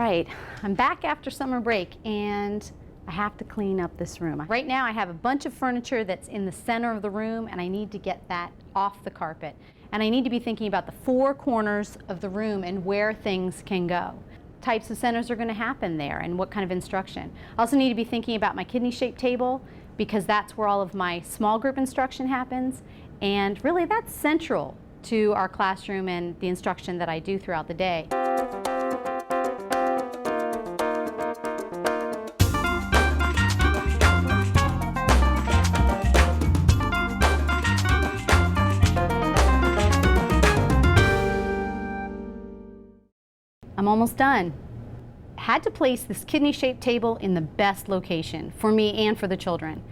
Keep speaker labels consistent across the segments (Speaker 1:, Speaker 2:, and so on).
Speaker 1: right, I'm back after summer break and I have to clean up this room. Right now I have a bunch of furniture that's in the center of the room and I need to get that off the carpet. And I need to be thinking about the four corners of the room and where things can go. Types of centers are going to happen there and what kind of instruction. I also need to be thinking about my kidney-shaped table because that's where all of my small group instruction happens. And really that's central to our classroom and the instruction that I do throughout the day. I'm almost done. Had to place this kidney-shaped table in the best location for me and for the children.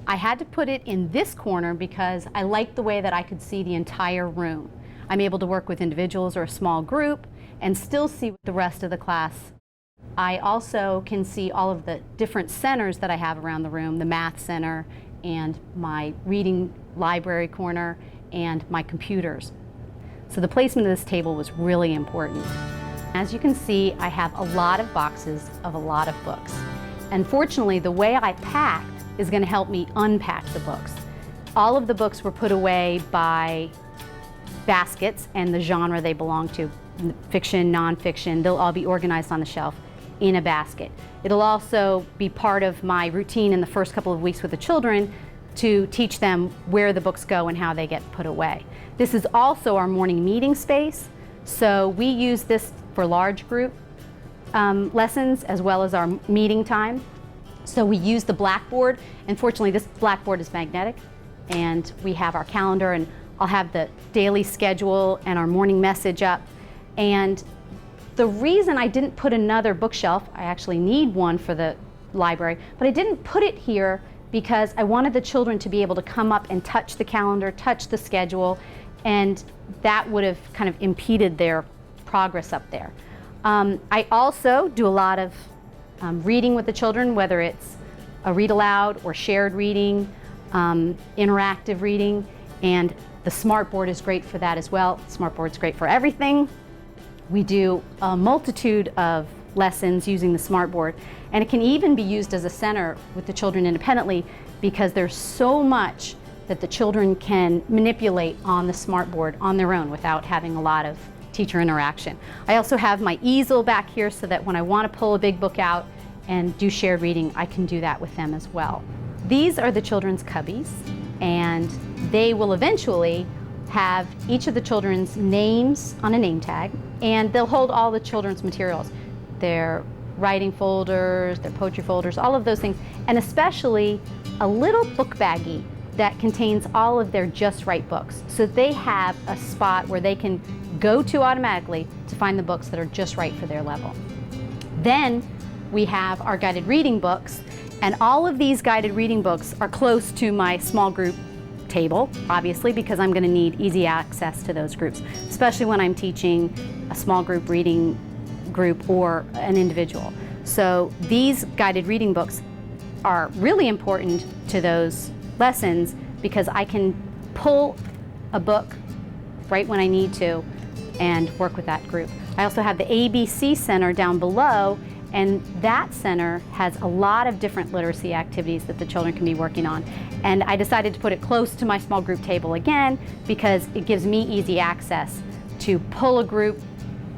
Speaker 1: I had to put it in this corner because I liked the way that I could see the entire room. I'm able to work with individuals or a small group and still see the rest of the class. I also can see all of the different centers that I have around the room, the math center and my reading library corner and my computers. So the placement of this table was really important. As you can see, I have a lot of boxes of a lot of books. And fortunately, the way I packed is going to help me unpack the books. All of the books were put away by baskets and the genre they belong to, fiction, nonfiction. They'll all be organized on the shelf in a basket. It'll also be part of my routine in the first couple of weeks with the children to teach them where the books go and how they get put away. This is also our morning meeting space, so we use this for large group lessons as well as our meeting time. So we use the blackboard, and fortunately this blackboard is magnetic, and we have our calendar, and I'll have the daily schedule and our morning message up. And the reason I didn't put another bookshelf, I actually need one for the library, but I didn't put it here because I wanted the children to be able to come up and touch the calendar, touch the schedule, and that would have kind of impeded their progress up there. I also do a lot of reading with the children, whether it's a read aloud or shared reading, interactive reading, and the smartboard is great for that as well. Smartboard's great for everything. We do a multitude of lessons using the smartboard, and it can even be used as a center with the children independently because there's so much that the children can manipulate on the smartboard on their own without having a lot of teacher interaction. I also have my easel back here so that when I want to pull a big book out and do shared reading, I can do that with them as well. These are the children's cubbies, and they will eventually have each of the children's names on a name tag, and they'll hold all the children's materials. Their writing folders, their poetry folders, all of those things, and especially a little book baggie that contains all of their Just Right books. So they have a spot where they can go to automatically to find the books that are just right for their level. Then we have our guided reading books, and all of these guided reading books are close to my small group table, obviously, because I'm going to need easy access to those groups, especially when I'm teaching a small group reading group or an individual. So these guided reading books are really important to those lessons because I can pull a book right when I need to and work with that group. I also have the ABC Center down below, and that center has a lot of different literacy activities that the children can be working on. And I decided to put it close to my small group table again because it gives me easy access to pull a group,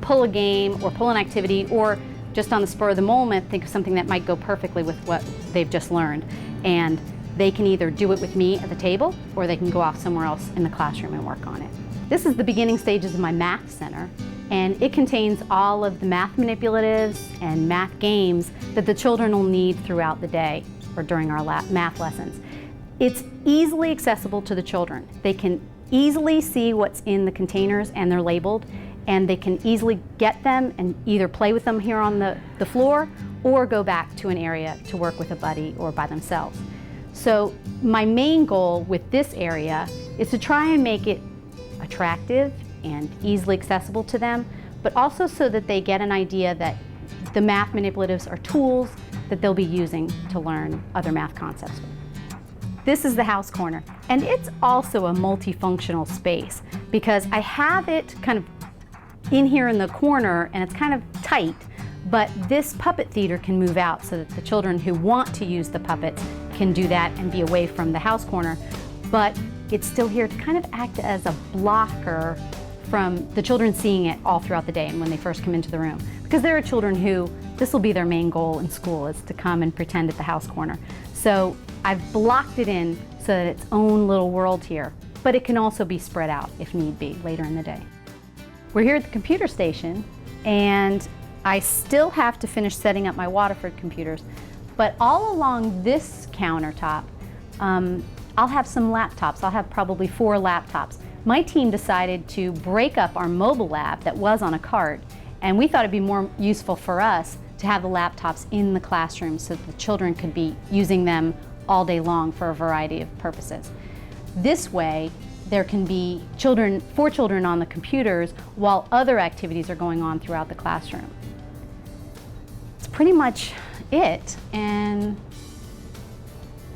Speaker 1: pull a game, or pull an activity, or just on the spur of the moment think of something that might go perfectly with what they've just learned. And they can either do it with me at the table or they can go off somewhere else in the classroom and work on it. This is the beginning stages of my math center, and it contains all of the math manipulatives and math games that the children will need throughout the day or during our math lessons. It's easily accessible to the children. They can easily see what's in the containers and they're labeled, and they can easily get them and either play with them here on the floor or go back to an area to work with a buddy or by themselves. So my main goal with this area is to try and make it attractive and easily accessible to them, but also so that they get an idea that the math manipulatives are tools that they'll be using to learn other math concepts. This is the house corner, and it's also a multifunctional space because I have it kind of in here in the corner and it's kind of tight, But this puppet theater can move out so that the children who want to use the puppets can do that and be away from the house corner. But it's still here to kind of act as a blocker from the children seeing it all throughout the day and when they first come into the room. Because there are children who, this will be their main goal in school, is to come and pretend at the house corner. So I've blocked it in so that its own little world here, but it can also be spread out if need be later in the day. We're here at the computer station, and I still have to finish setting up my Waterford computers, but all along this countertop, I'll have some laptops. I'll have probably 4 laptops. My team decided to break up our mobile lab that was on a cart, and we thought it'd be more useful for us to have the laptops in the classroom so that the children could be using them all day long for a variety of purposes. This way, there can be 4 children on the computers while other activities are going on throughout the classroom. It's pretty much it, and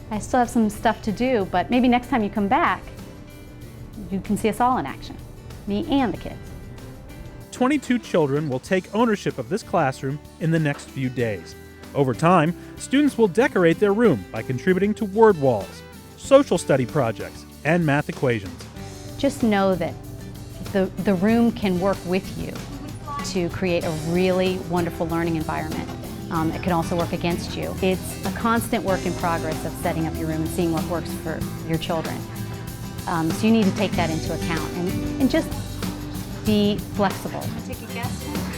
Speaker 1: I still have some stuff to do, but maybe next time you come back, you can see us all in action, me and the kids.
Speaker 2: 22 children will take ownership of this classroom in the next few days. Over time, students will decorate their room by contributing to word walls, social study projects, and math equations.
Speaker 1: Just know that the room can work with you to create a really wonderful learning environment. It can also work against you. It's a constant work in progress of setting up your room and seeing what works for your children. So you need to take that into account and just be flexible.
Speaker 3: Take a guess.